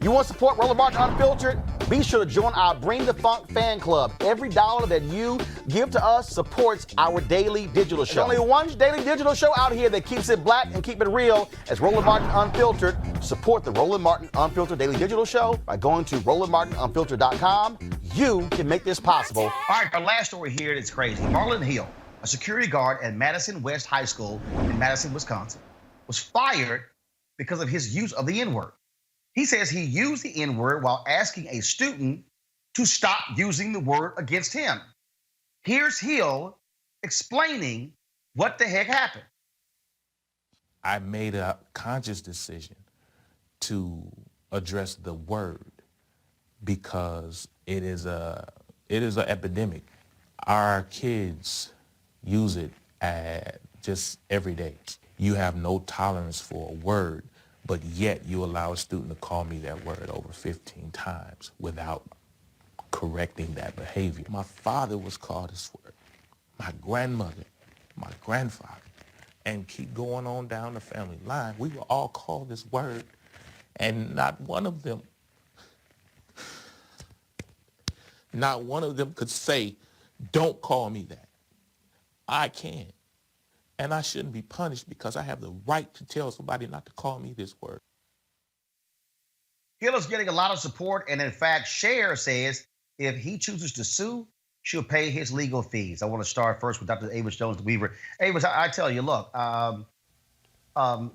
You want to support Roland Martin Unfiltered? Be sure to join our Bring the Funk fan club. Every dollar that you give to us supports our daily digital show. There's only one daily digital show out here that keeps it black and keep it real as Roland Martin Unfiltered. Support the Roland Martin Unfiltered daily digital show by going to RolandMartinUnfiltered.com. You can make this possible. All right, our last story here is crazy. Marlon Hill, a security guard at Madison West High School in Madison, Wisconsin, was fired because of his use of the N-word. He says he used the N-word while asking a student to stop using the word against him. Here's Hill explaining what the heck happened. I made a conscious decision to address the word because it is an epidemic. Our kids use it just every day. You have no tolerance for a word, but yet you allow a student to call me that word over 15 times without correcting that behavior. My father was called this word, my grandmother, my grandfather, and keep going on down the family line. We were all called this word, and not one of them could say, don't call me that. I can. And I shouldn't be punished because I have the right to tell somebody not to call me this word. Hill is getting a lot of support, and in fact, Cher says if he chooses to sue, she'll pay his legal fees. I want to start first with Dr. Avis Jones-Weaver. Avis, I tell you, look,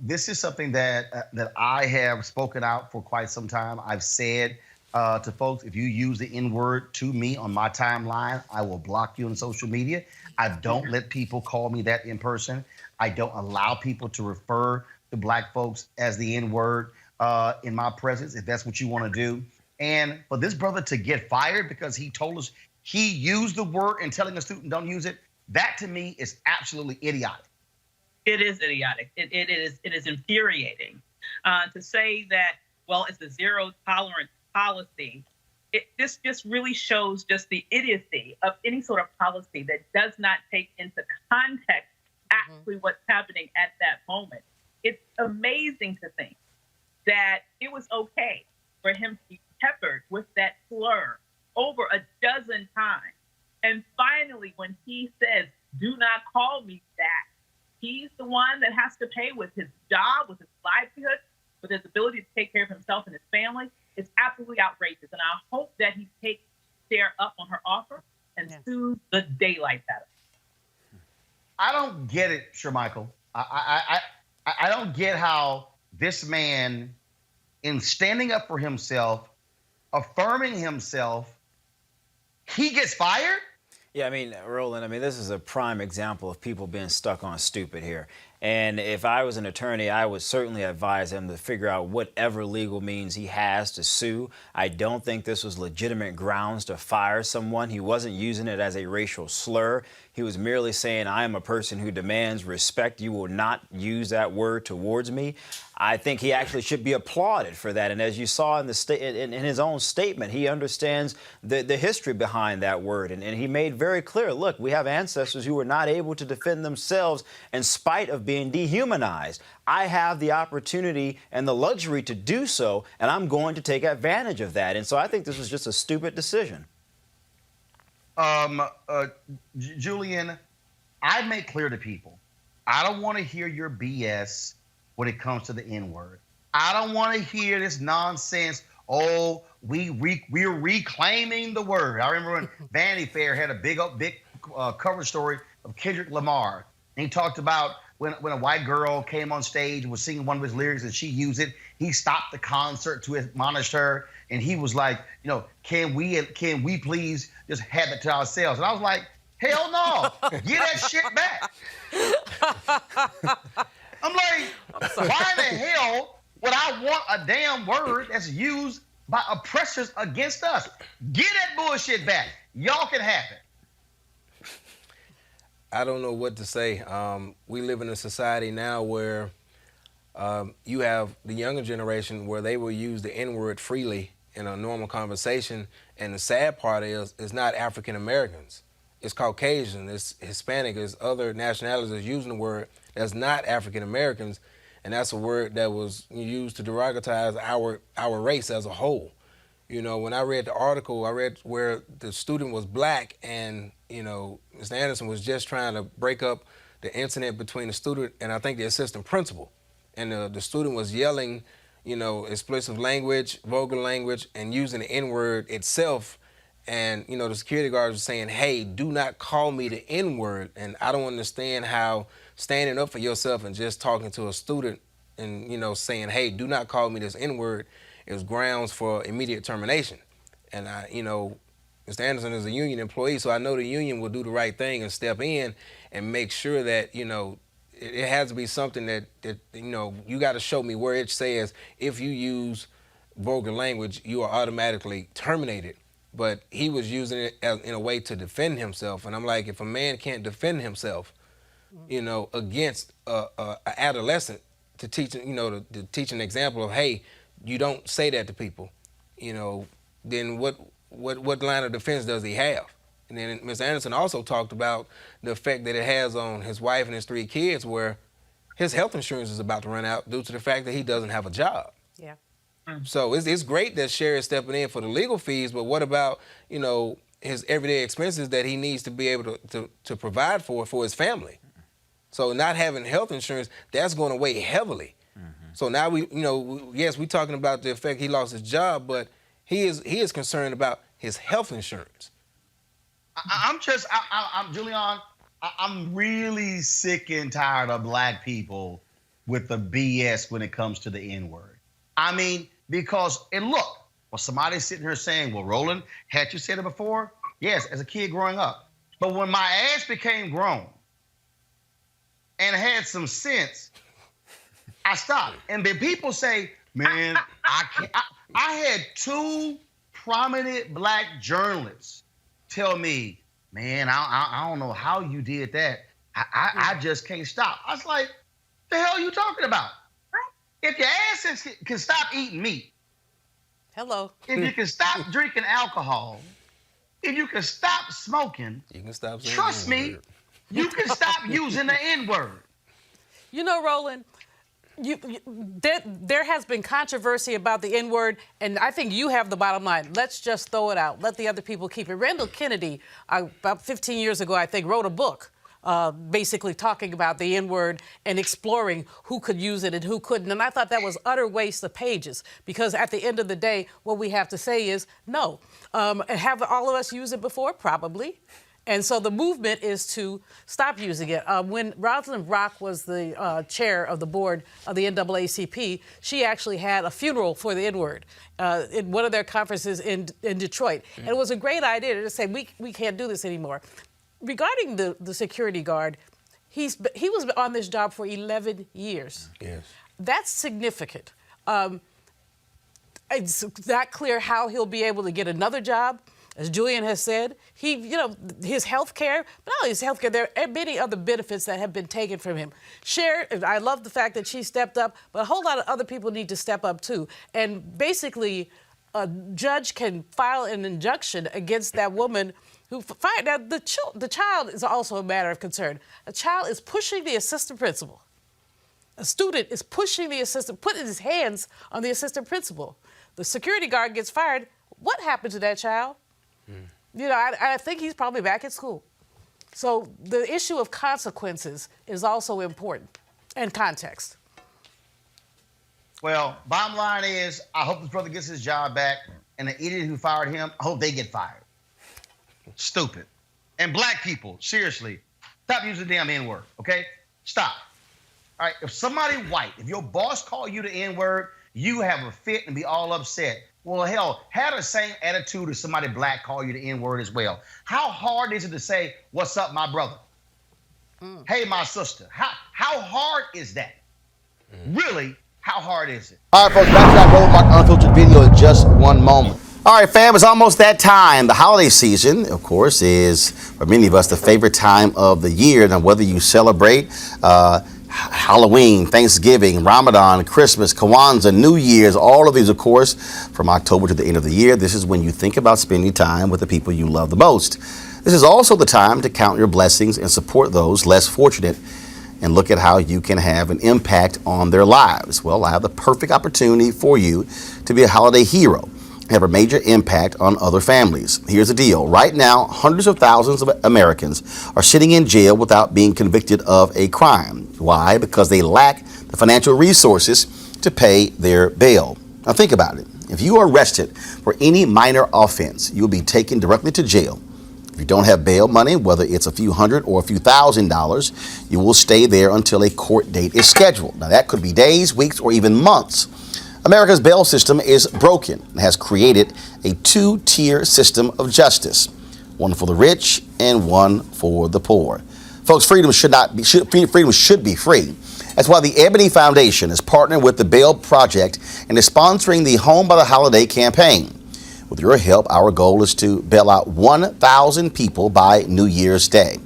this is something that I have spoken out for quite some time. I've said to folks, if you use the N-word to me on my timeline, I will block you on social media. I don't let people call me that in person. I don't allow people to refer to black folks as the N-word in my presence, if that's what you want to do. And for this brother to get fired because he told us he used the word and telling a student don't use it, that to me is absolutely idiotic. It is idiotic. It is infuriating to say that, well, it's a zero tolerance policy. This just really shows just the idiocy of any sort of policy that does not take into context actually what's happening at that moment. It's amazing to think that it was okay for him to be peppered with that slur over a dozen times. And finally, when he says, do not call me that, he's the one that has to pay with his job, with his livelihood, with his ability to take care of himself and his family. It's absolutely outrageous. And I hope that he takes Cher up on her offer and sues the daylight out of her. I don't get it, Shermichael. I don't get how this man, in standing up for himself, affirming himself, he gets fired? Yeah, I mean, Roland, this is a prime example of people being stuck on stupid here. And if I was an attorney, I would certainly advise him to figure out whatever legal means he has to sue. I don't think this was legitimate grounds to fire someone. He wasn't using it as a racial slur. He was merely saying, I am a person who demands respect. You will not use that word towards me. I think he actually should be applauded for that. And as you saw in his own statement, he understands the history behind that word. And he made very clear, look, we have ancestors who were not able to defend themselves in spite of being dehumanized. I have the opportunity and the luxury to do so, and I'm going to take advantage of that. And so I think this was just a stupid decision. Julian, I make clear to people, I don't want to hear your BS when it comes to the N-word. I don't want to hear this nonsense. Oh, we're reclaiming the word. I remember when Vanity Fair had a big cover story of Kendrick Lamar. And he talked about when a white girl came on stage and was singing one of his lyrics and she used it, he stopped the concert to admonish her. And he was like, can we please just have it to ourselves? And I was like, hell no, get that shit back. I'm like, why in the hell would I want a damn word that's used by oppressors against us? Get that bullshit back. Y'all can have it. I don't know what to say. We live in a society now where you have the younger generation where they will use the N-word freely in a normal conversation. And the sad part is, it's not African Americans. It's Caucasian, it's Hispanic, it's other nationalities that's using the word that's not African Americans. and that's a word that was used to derogatize our race as a whole. You know, when I read the article, I read where the student was black, and you know, Mr. Anderson was just trying to break up the incident between the student and I think the assistant principal, and the student was yelling, you know, explicit language, vulgar language, and using the N-word itself. And, you know, the security guards were saying, hey, do not call me the N-word. And I don't understand how standing up for yourself and just talking to a student and, you know, saying, hey, do not call me this N-word is grounds for immediate termination. And, you know, Mr. Anderson is a union employee, so I know the union will do the right thing and step in and make sure that, you know, it has to be something that you know, you got to show me where it says if you use vulgar language, you are automatically terminated. But he was using it in a way to defend himself. And I'm like, if a man can't defend himself, you know, against an adolescent to teach, you know, to teach an example of, hey, you don't say that to people, you know, then what line of defense does he have? And then Mr. Anderson also talked about the effect that it has on his wife and his 3 kids, where his health insurance is about to run out due to the fact that he doesn't have a job. Yeah. So it's great that Sherry is stepping in for the legal fees, but what about, you know, his everyday expenses that he needs to be able to provide for his family? So not having health insurance, that's going to weigh heavily. So now we, you know, yes, we're talking about the effect he lost his job, but he is concerned about his health insurance. I'm Julian, I'm really sick and tired of black people with the BS when it comes to the N-word. I mean, because, and look, well, somebody's sitting here saying, well, Roland, had you said it before? Yes, as a kid growing up. But when my ass became grown and had some sense, I stopped. And then people say, man, I can't. I had 2 prominent black journalists tell me, man, I don't know how you did that. I just can't stop. I was like, the hell are you talking about? If your ass can stop eating meat, Hello. if you can stop drinking alcohol, if you can stop smoking, You can stop saying trust the me, N-word. you can stop using the N-word. You know, Roland, there has been controversy about the N-word, and I think you have the bottom line. Let's just throw it out. Let the other people keep it. Randall Kennedy, about 15 years ago, I think, wrote a book basically talking about the N-word and exploring who could use it and who couldn't. And I thought that was utter waste of pages, because at the end of the day, what we have to say is no. Have all of us used it before? Probably. And so the movement is to stop using it. When Rosalind Rock was the chair of the board of the NAACP, she actually had a funeral for the N-word in one of their conferences in Detroit. And it was a great idea to say, we can't do this anymore. Regarding the security guard, he was on this job for 11 years. Yes. That's significant. It's not clear how he'll be able to get another job. As Julian has said, his health care, but not only his health care, there are many other benefits that have been taken from him. Cher, I love the fact that she stepped up, but a whole lot of other people need to step up too. And basically, a judge can file an injunction against that woman who fired. Now, the child is also a matter of concern. A child is pushing the assistant principal. A student is pushing the assistant, putting his hands on the assistant principal. The security guard gets fired. What happened to that child? You know, I think he's probably back at school. So the issue of consequences is also important, and context. Well, bottom line is, I hope this brother gets his job back, and the idiot who fired him, I hope they get fired. Stupid. And black people, seriously, stop using the damn N-word, okay? Stop. All right, if somebody white, if your boss call you the N-word, you have a fit and be all upset. Well, hell, have the same attitude as somebody black call you the N-word as well. How hard is it to say, what's up, my brother? Hey, my sister. How hard is that? Really, how hard is it? All right, folks, back to that Roland Martin Unfiltered video in just one moment. All right, fam, it's almost that time. The holiday season, of course, is, for many of us, the favorite time of the year. Now, whether you celebrate Halloween, Thanksgiving, Ramadan, Christmas, Kwanzaa, New Year's, all of these, of course, from October to the end of the year, this is when you think about spending time with the people you love the most. This is also the time to count your blessings and support those less fortunate. and look at how you can have an impact on their lives. Well, I have the perfect opportunity for you to be a holiday hero and have a major impact on other families. Here's the deal. Right now, hundreds of thousands of Americans are sitting in jail without being convicted of a crime. Why? Because they lack the financial resources to pay their bail. Now think about it. If you are arrested for any minor offense, you will be taken directly to jail. If you don't have bail money, whether it's a few $100 or a few $1,000s, you will stay there until a court date is scheduled. Now that could be days, weeks, or even months. America's bail system is broken and has created a two-tier system of justice, one for the rich and one for the poor. Folks, freedom should be free. That's why the Ebony Foundation is partnering with the Bail Project and is sponsoring the Home by the Holiday campaign. With your help, our goal is to bail out 1,000 people by New Year's Day.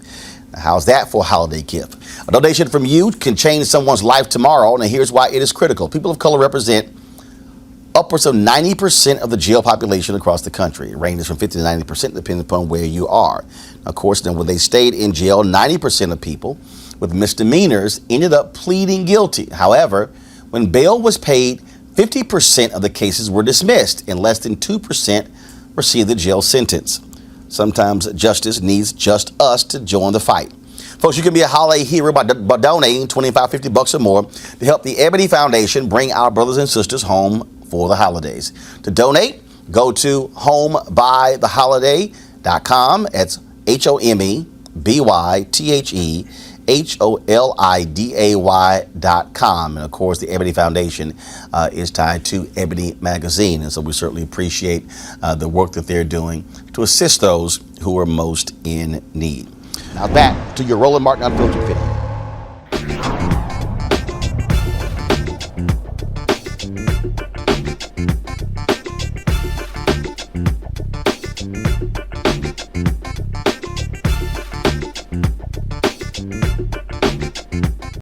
Now, how's that for a holiday gift? A donation from you can change someone's life tomorrow, and here's why it is critical. People of color represent upwards of 90% of the jail population across the country. It ranges from 50 to 90% depending upon where you are. Now, of course, then when they stayed in jail, 90% of people with misdemeanors ended up pleading guilty. However, when bail was paid, 50% of the cases were dismissed and less than 2% received the jail sentence. Sometimes justice needs just us to join the fight. Folks, you can be a holiday hero by donating $25, $50 or more to help the Ebony Foundation bring our brothers and sisters home for the holidays. To donate, go to homebytheholiday.com. It's HOMEBYTHEHOLIDAY.com. And of course, the Ebony Foundation is tied to Ebony Magazine. And so we certainly appreciate the work that they're doing to assist those who are most in need. Now back to your Roland Martin Unfiltered video.